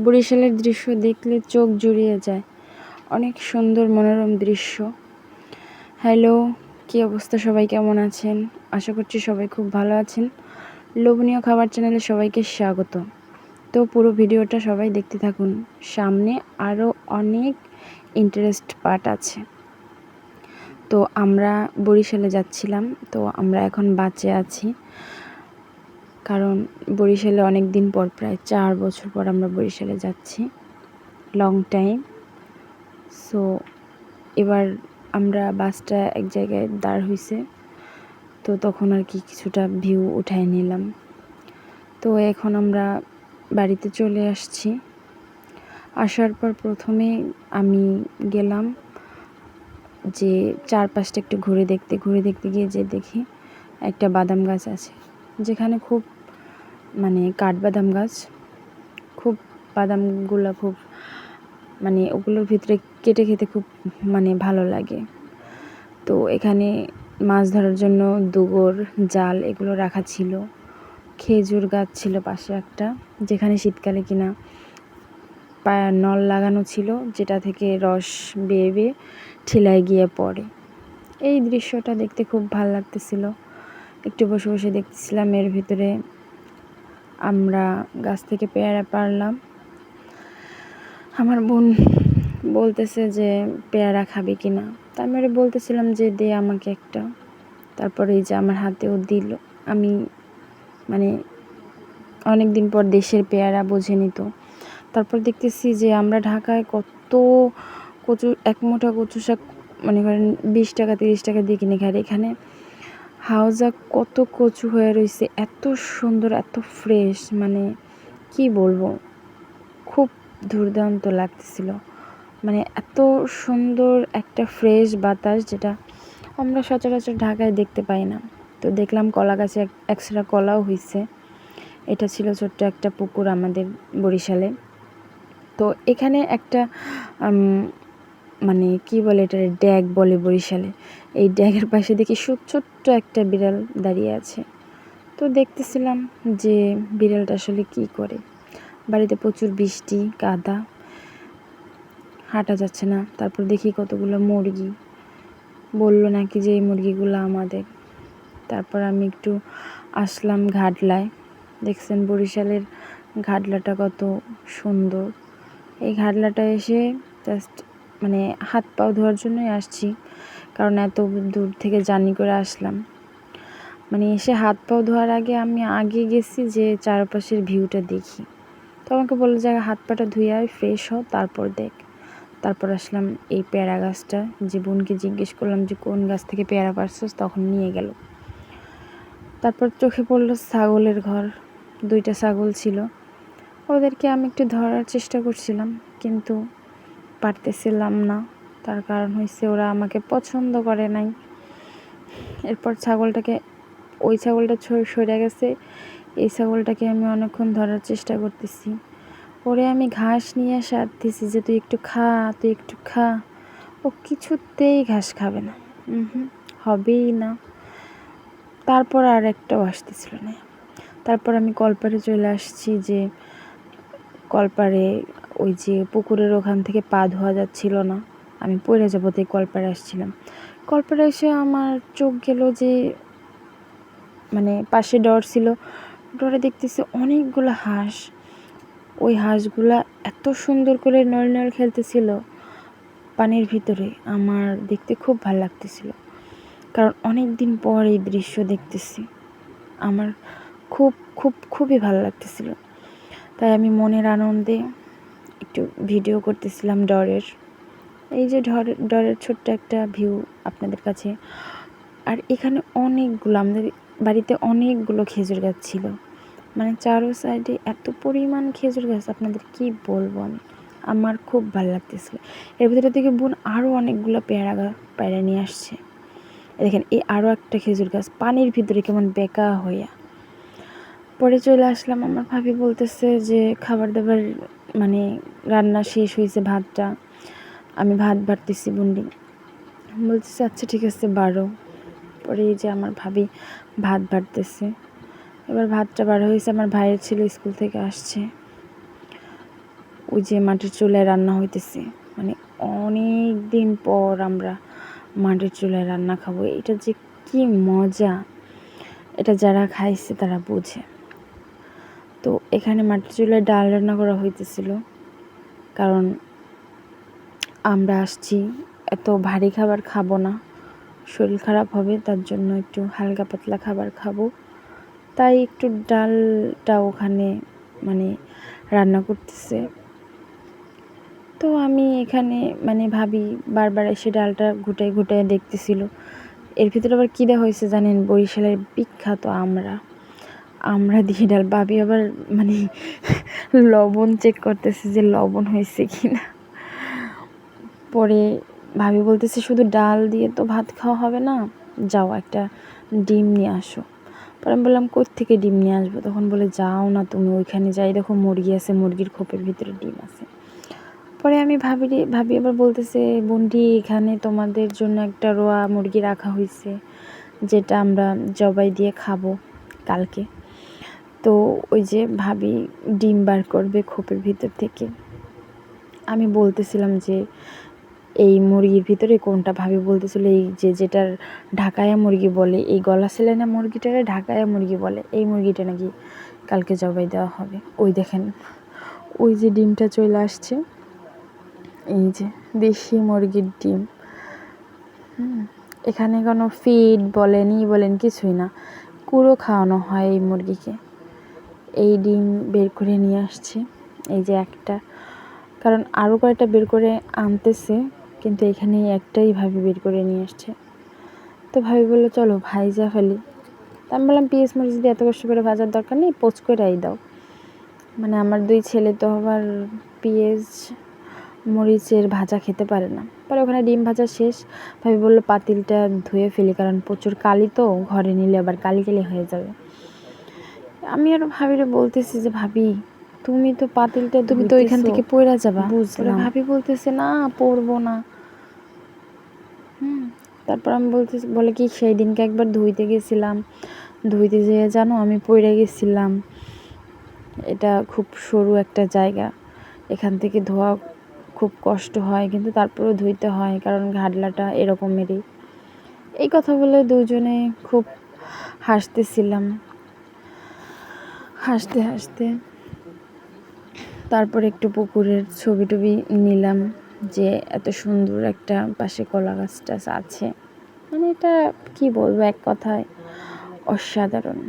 বরিশালের দৃশ্য দেখলে চোখ জুড়িয়ে যায়। অনেক সুন্দর মনোরম দৃশ্য। হ্যালো, কী অবস্থা, সবাই কেমন আছেন? আশা করছি সবাই খুব ভালো আছেন। লোভনীয় খাবার চ্যানেলে সবাইকে স্বাগত। তো পুরো ভিডিওটা সবাই দেখতে থাকুন, সামনে আরও অনেক ইন্টারেস্ট পার্ট আছে। তো আমরা বরিশালে যাচ্ছিলাম, তো আমরা এখন বাসে আছি, কারণ বরিশালে অনেক দিন পর, প্রায় 4 বছর পর আমরা বরিশালে যাচ্ছি, লং টাইম। সো এবার আমরা বাসটা এক জায়গায় দাঁড় হইছে, তো তখন আর কি কিছুটা ভিউ উঠায় নিলাম। তো এখন আমরা বাড়িতে চলে আসছি। আসার পর প্রথমে আমি গেলাম যে চারপাশটা একটু ঘুরে দেখতে গিয়ে যে দেখি একটা বাদাম গাছ আছে, যেখানে খুব কাঠবাদাম গাছ, খুব বাদামগুলো খুব ওগুলোর ভিতরে কেটে খেতে খুব ভালো লাগে। তো এখানে মাছ ধরার জন্য দুগর, জাল এগুলো রাখা ছিল। খেজুর গাছ ছিল পাশে একটা, যেখানে শীতকালে কিনা নল লাগানো ছিল, যেটা থেকে রস বেয়ে বেয়ে ঠিলায় গিয়ে পড়ে। এই দৃশ্যটা দেখতে খুব ভালো লাগতেছিল। একটু বসে বসে দেখতেছিলাম। এর ভিতরে আমরা গাছ থেকে পেয়ারা পারলাম। আমার বোন বলতেছে যে পেয়ারা খাবে কিনা, তা আমি বলতেছিলাম যে দে আমাকে একটা। তারপরে এই যে আমার হাতেও দিল। আমি অনেক দিন পর দেশের পেয়ারা বোঝে নিত। তারপর দেখতেছি যে আমরা ঢাকায় কত কচু, এক মুঠা কচু শাক করেন 20 টাকা 30 টাকা দিয়ে কিনে খাই। এখানে হাউজা কত কচু হয়ে রয়েছে, এত সুন্দর, এত ফ্রেশ, কি বলবো, খুব দুর্দান্ত লাগতেছিল। এত সুন্দর একটা ফ্রেশ বাতাস, যেটা আমরা সচরাচর ঢাকায় দেখতে পাই না। তো দেখলাম কলা গাছে একশোটা কলাও হয়েছে। এটা ছিল ছোট্ট একটা পুকুর আমাদের বরিশালে। তো এখানে একটা কি বলে, এটা ড্যাগ বলে বরিশালে। এই ড্যাগের পাশে দেখি ছোট্ট একটা বিড়াল দাঁড়িয়ে আছে। তো দেখতেছিলাম যে বিড়ালটা আসলে কি করে। বাড়িতে প্রচুর বৃষ্টি, কাদা, হাঁটা যাচ্ছে না। তারপর দেখি কতগুলো মুরগি, বললো নাকি যে এই মুরগিগুলো আমাদের। তারপর আমি একটু আসলাম ঘাটলায়। দেখছেন বরিশালের ঘাটলাটা কত সুন্দর। এই ঘাটলাটা এসে জাস্ট হাত পাও ধোয়ার জন্যই আসছি, কারণ এত দূর থেকে জার্নি করে আসলাম। এসে হাত পাও ধোয়ার আগে আমি আগে গেছি যে চারপাশের ভিউটা দেখি। তো আমাকে বললো যে হাত পাটা ধুয়ে আয়, ফ্রেশ হ, তারপর দেখ। তারপর আসলাম এই পেয়ারা গাছটা, যে বোনকে জিজ্ঞেস করলাম যে কোন গাছ থেকে পেয়ারা পারছস, তখন নিয়ে গেল। তারপর চোখে পড়লো ছাগলের ঘর, 2টা ছাগল ছিল। ওদেরকে আমি একটু ধরার চেষ্টা করছিলাম, কিন্তু পারতেছিলাম না। তার কারণ হয়েছে ওরা আমাকে পছন্দ করে নাই। এরপর ওই ছাগলটা সরে গেছে। এই ছাগলটাকে আমি অনেকক্ষণ ধরার চেষ্টা করতেছি। ওরে আমি ঘাস নিয়ে সারতেছি যে তুই একটু খা। ও কিছুতেই ঘাস খাবে না, হবেই না। তারপর আর একটাও আসতেছিল না। তারপর আমি কলপাড়ে চলে আসছি, যে কলপাড়ে ওই যে পুকুরের ওখান থেকে পা ধোয়া যাচ্ছিল না, আমি পড়ে যাবো, তাই কলপাড়ে আসছিলাম। কলপাড়ে এসে আমার চোখ গেল যে পাশে ডর ছিল, ডরে দেখতেছি অনেকগুলো হাঁস। ওই হাঁসগুলা এত সুন্দর করে নড় খেলতেছিল পানির ভিতরে। আমার দেখতে খুব ভালো লাগতেছিল, কারণ অনেক দিন পর এই দৃশ্য দেখতেছি। আমার খুবই ভালো লাগতেছিল। তাই আমি মনের আনন্দে একটু ভিডিও করতেছিলাম ডরের। এই যে ডরের ছোট্ট একটা ভিউ আপনাদের কাছে। আর এখানে আমাদের বাড়িতে অনেকগুলো খেজুর গাছ ছিল, চারো সাইডে এত পরিমাণ খেজুর গাছ, আপনাদের কি বলবো আমি। আমার খুব ভালো লাগতেছিল। এর ভিতরে থেকে বোন আরও অনেকগুলো পেয়ারা নিয়ে আসছে। দেখেন, এই আরও একটা খেজুর গাছ পানির ভিতরে কেমন বেঁকা হইয়া। পরে চলে আসলাম। আমার ভাবি বলতেছে যে খাবার দাবার রান্না শেষ হয়েছে, ভাতটা আমি ভাত বাড়তেছি। বুন্ডি বলতেছে আচ্ছা ঠিক আছে বাড়ো। পরে এই যে আমার ভাবি ভাত বাড়তেছে। এবার ভাতটা বাড়া হয়েছে, আমার ভাইয়ের ছেলে স্কুল থেকে আসছে। ওই যে মাটির চুলায় রান্না হইতেছে, মানে অনেক দিন পর আমরা মাটির চুলায় রান্না খাবো। এটা যে কি মজা, এটা যারা খাইছে তারা বোঝে। তো এখানে মাটির চুলায় ডাল রান্না করা হইতেছিল, কারণ আমরা আসছি, এত ভারী খাবার খাবো না, শরীর খারাপ হবে, তার জন্য একটু হালকা পাতলা খাবার খাবো। তাই একটু ডালটা ওখানে মানে রান্না করতেছে। তো আমি এখানে মানে ভাবি বারবার এসে ডালটা ঘুটাই ঘুটাই দেখতেছিল। এর ভিতরে আবার কী দেওয়া হয়েছে জানেন? বরিশালের বিখ্যাত আমরা দিয়ে ডাল। ভাবি আবার মানে লবণ চেক করতেছে যে লবণ হয়েছে কিনা। পরে ভাবি বলতেছে শুধু ডাল দিয়ে তো ভাত খাওয়া হবে না, যাও একটা ডিম নিয়ে আসো। পরে আমি বললাম কোত্থেকে ডিম নিয়ে আসবো? তখন বলে যাও না তুমি ওইখানে, যাই দেখো মুরগি আছে, মুরগির খোপের ভিতরে ডিম আছে। পরে আমি ভাবি আবার বলতেছে বন্ডি এখানে তোমাদের জন্য একটা রোয়া মুরগি রাখা হয়েছে, যেটা আমরা জবাই দিয়ে খাবো কালকে। তো ওই যে ভাবি ডিম বার করবে খোপের ভিতর থেকে। আমি বলতেছিলাম যে এই মুরগির ভিতরে কোনটা, ভাবি বলতেছিল এই যে যেটার ঢাকায়া মুরগি বলে, এই গলা সেলাইনা মুরগিটারে ঢাকায়া মুরগি বলে, এই মুরগিটা নাকি কালকে জবাই দেওয়া হবে। ওই দেখেন ওই যে ডিমটা চলে আসছে, এই যে দেশি মুরগির ডিম। এখানে কোনো ফিড বলেন কিছুই না, কুড়ো খাওয়ানো হয় এই মুরগিকে। এই ডিম বের করে নিয়ে আসছে, এই যে একটা, কারণ আরও কয়েকটা বের করে আনতেছে, কিন্তু এখানে একটাই ভাবি বের করে নিয়ে আসছে। তো ভাবি বললো চলো ভাইজা ফেলি। তা আমি বললাম পিঁয়াজ মরিচ দিয়ে এত কষ্ট করে ভাজার দরকার নেই, পোচ করেই দাও। মানে আমার 2 ছেলে তো আবার পেঁয়াজ মরিচের ভাজা খেতে পারে না। পরে ওখানে ডিম ভাজা শেষ, ভাবি বললো পাতিলটা ধুয়ে ফেলি, কারণ প্রচুর কালি তো, ঘরে নিলে আবার কালি হয়ে যাবে। আমি আরও ভাবিরে বলতেছি যে ভাবি তুমি তো পাতিলটা, তুমি তো ওইখান থেকে পড়া যাবা। বুঝলাম। ভাবি বলতেছে না পড়বো না। তারপর আমি বলে কি সেই দিনকে একবার ধুইতে গেছিলাম, ধুইতে যেয়ে জানো আমি পড়ে গেছিলাম। এটা খুব সরু একটা জায়গা, এখান থেকে ধোয়া খুব কষ্ট হয়, কিন্তু তারপরেও ধুইতে হয়, কারণ ঘাটলাটা এরকমেরই। এই কথা বলে দুজনে খুব হাসতেছিলাম, হাসতে তারপর একটু পুকুরের ছবি টবি নিলাম, যে এত সুন্দর একটা পাশে কলা গাছটা আছে, মানে এটা কি বলবো এক কথায় অসাধারণ।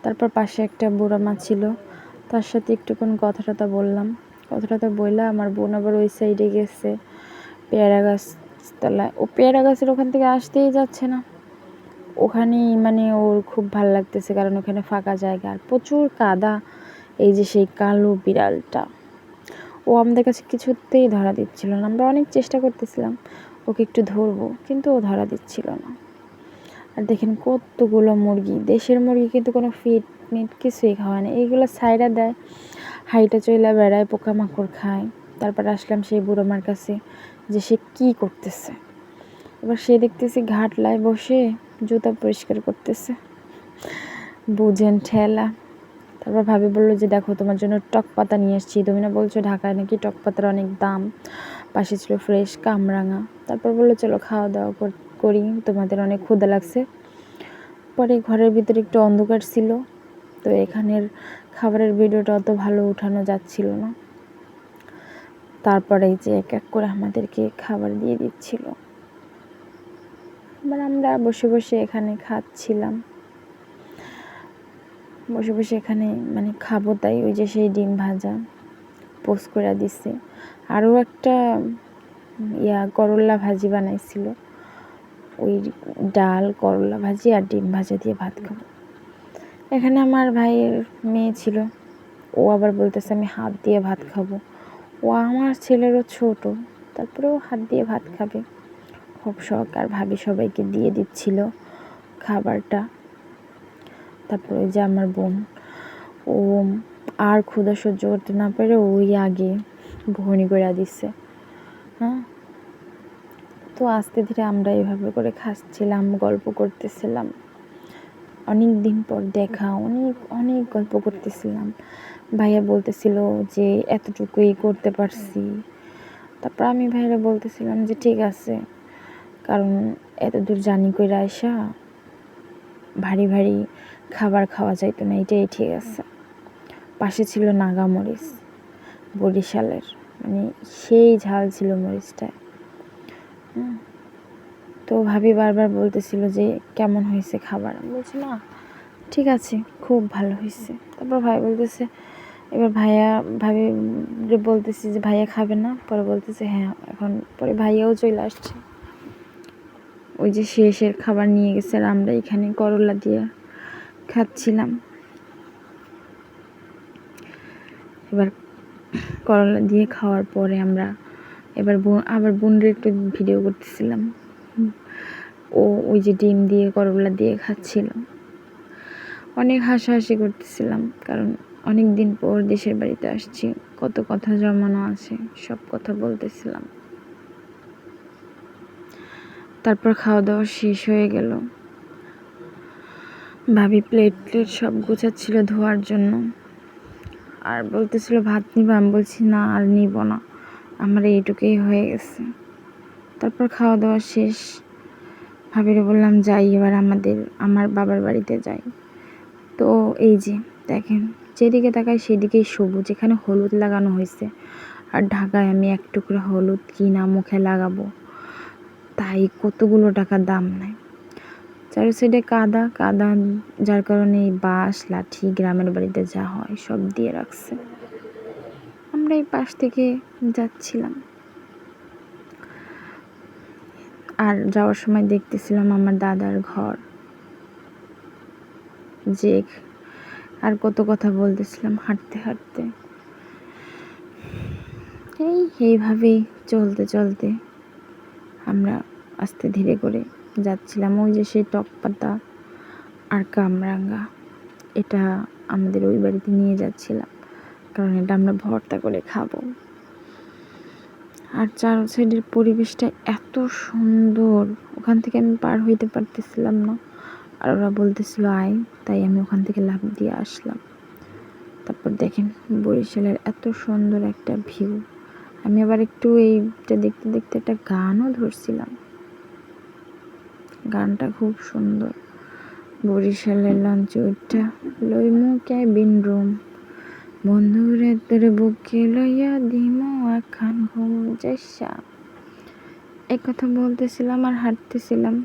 তারপর পাশে একটা বুড়া মা ছিল, তার সাথে একটুক্ষণ কথা বললাম। কথাটা বললাম, আমার বোন আবার ওই সাইডে গেছে পেয়ারা গাছ তলায়। ও পেয়ারা গাছের ওখান থেকে আসতেই যাচ্ছে না, ওখানেই মানে ওর খুব ভাল লাগতেছে, কারণ ওখানে ফাঁকা জায়গা আর প্রচুর কাদা। এই যে সেই কালো বিড়ালটা, ও আমাদের কাছে কিছুতেই ধরা দিচ্ছিল না। আমরা অনেক চেষ্টা করতেছিলাম ওকে একটু ধরবো, কিন্তু ও ধরা দিচ্ছিল না। আর দেখেন কতগুলো মুরগি, দেশের মুরগি, কিন্তু কোনো ফিট মিট কিছুই খাওয়ায় না, এইগুলো ছাইড়া দেয়, হাইটা চইলা বেড়ায়, পোকামাকড় খায়। তারপর আসলাম সেই বুড়ো মার কাছে, যে সে কী করতেছে। এবার সে দেখতেছি ঘাটলায় বসে জুতা পরিষ্কার করতেছে, বুঝেন ঠেলা। তারপর ভাবি বললো যে দেখো তোমার জন্য টক পাতা নিয়ে এসেছি, তুমি না বলছো ঢাকায় নাকি টক পাতার অনেক দাম। পাশে ছিল ফ্রেশ কামরাঙা। তারপর বললো চলো খাওয়া দাওয়া করি, তোমাদের অনেক ক্ষুধা লাগছে। পরে ঘরের ভিতরে একটু অন্ধকার ছিল, তো এখানের খাবারের ভিডিওটা অত ভালো উঠানো যাচ্ছিল না। তারপরে এই যে এক এক করে আমাদেরকে খাবার দিয়ে দিচ্ছিল, এবার আমরা বসে বসে এখানে খাচ্ছিলাম, বসে বসে এখানে মানে খাবো, তাই ওই যে সেই ডিম ভাজা পোস্ট করে দিচ্ছে, আরও একটা করলা ভাজি বানাইছিল, ওই ডাল করলা ভাজি আর ডিম ভাজা দিয়ে ভাত খাবো। এখানে আমার ভাইয়ের মেয়ে ছিল, ও আবার বলতেছে আমি হাত দিয়ে ভাত খাবো। ও আমার ছেলেরও ছোট, তারপরেও হাত দিয়ে ভাত খাবে খুব শখ। আর ভাবি সবাইকে দিয়ে দিচ্ছিল খাবারটা। তারপর ওই যে আমার বোন, ও আর ক্ষুধা সহ্য করতে না পেরে ওই আগে ভনি করে দিচ্ছে। তো আস্তে ধীরে আমরা এভাবে করে খাচ্ছিলাম, গল্প করতেছিলাম, অনেক দিন পর দেখা, অনেক গল্প করতেছিলাম। ভাইয়া বলতেছিল যে এতটুকুই করতে পারছি। তারপর আমি ভাইয়ারে বলতেছিলাম যে ঠিক আছে, কারণ এত দূর জার্নি কইরা আইসা ভারী ভারী খাবার খাওয়া যাইতো না, এটাই ঠিক আছে। পাশে ছিল নাগা মরিচ, বরিশালের, মানে সেই ঝাল ছিল মরিচটায়। তো ভাবি বারবার বলতেছিল যে কেমন হয়েছে খাবার, আমি বলছি না ঠিক আছে, খুব ভালো হয়েছে। তারপর ভাই বলতেছে, এবার ভাবি বলতেছি যে ভাইয়া খাবে না, পরে বলতেছে হ্যাঁ। এখন পরে ভাইয়াও চলে আসছে, ওই যে শেষের খাবার নিয়ে গেছে, আর আমরা এখানে করলা দিয়ে খাচ্ছিলাম। এবার করলা দিয়ে খাওয়ার পরে আমরা এবার আবার বোনরে একটু ভিডিও করতেছিলাম, ও ওই যে ডিম দিয়ে করলা দিয়ে খাচ্ছিল। অনেক হাসাহাসি করতেছিলাম, কারণ অনেক দিন পর দেশের বাড়িতে আসছি, কত কথা জমানো আছে, সব কথা বলতেছিলাম। তারপর খাওয়া দাওয়া শেষ হয়ে গেল, ভাবি প্লেট সব গোছাচ্ছিল ধোয়ার জন্য, আর বলতেছিল ভাত নিবা, আমি বলছি না আর নিব না, আমার এইটুকুই হয়ে গেছে। তারপর খাওয়া দাওয়া শেষ, ভাবিরে বললাম যাই এবার আমার বাবার বাড়িতে যাই। তো এই যে দেখেন, যেদিকে তাকাই সেদিকেই সবুজ, এখানে হলুদ লাগানো হয়েছে, আর ঢাকায় আমি এক টুকরো হলুদ কিনা মুখে লাগাবো তাই কতগুলো টাকা দাম নেয়। চারি সাইডে কাদা কাদা, যার কারণে এই বাঁশ লাঠি গ্রামের বাড়িতে যা হয় সব দিয়ে রাখছে। আমরা এই পাশ থেকে যাচ্ছিলাম, আর যাওয়ার সময় দেখতেছিলাম আমার দাদার ঘর, যে আর কত কথা বলতেছিলাম হাঁটতে হাঁটতে। এইভাবেই চলতে চলতে আমরা আস্তে ধীরে করে যাচ্ছিলাম। ওই যে সেই টক পাতা আর কামরাঙ্গা, এটা আমাদের ওই বাড়িতে নিয়ে যাচ্ছিলাম, কারণ এটা আমরা ভর্তা করে খাবো। আর চার সাইডের পরিবেশটা এত সুন্দর, ওখান থেকে আমি পার হইতে পারতেছিলাম না, আর ওরা বলতেছিল আয়, তাই আমি ওখান থেকে লাফ দিয়ে আসলাম। তারপর দেখেন বরিশালের এত সুন্দর একটা ভিউ। আমি আবার একটু এইটা দেখতে দেখতে একটা গানও ধরছিলাম, গানটা খুব সুন্দর। বরিশালের লঞ্চে উঠা লইমু ক্যাবিন রুম, বন্ধুরে তোর বুকে লইয়া দিমু একখান ঘুম যাইসা। এই কথা বলতেছিলাম আর হাঁটতেছিলাম।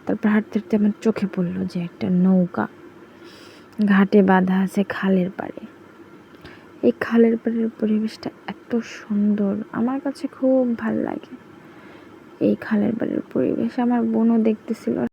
তারপর হাঁটতে হাঁটতে আমার চোখে পড়লো যে একটা নৌকা ঘাটে বাঁধা আছে খালের পাড়ে। এই খালের পাড়ের পরিবেশটা এত সুন্দর, আমার কাছে খুব ভাল লাগে এই খালের পাড়ের পরিবেশ। আমার বোনও দেখতেছিল।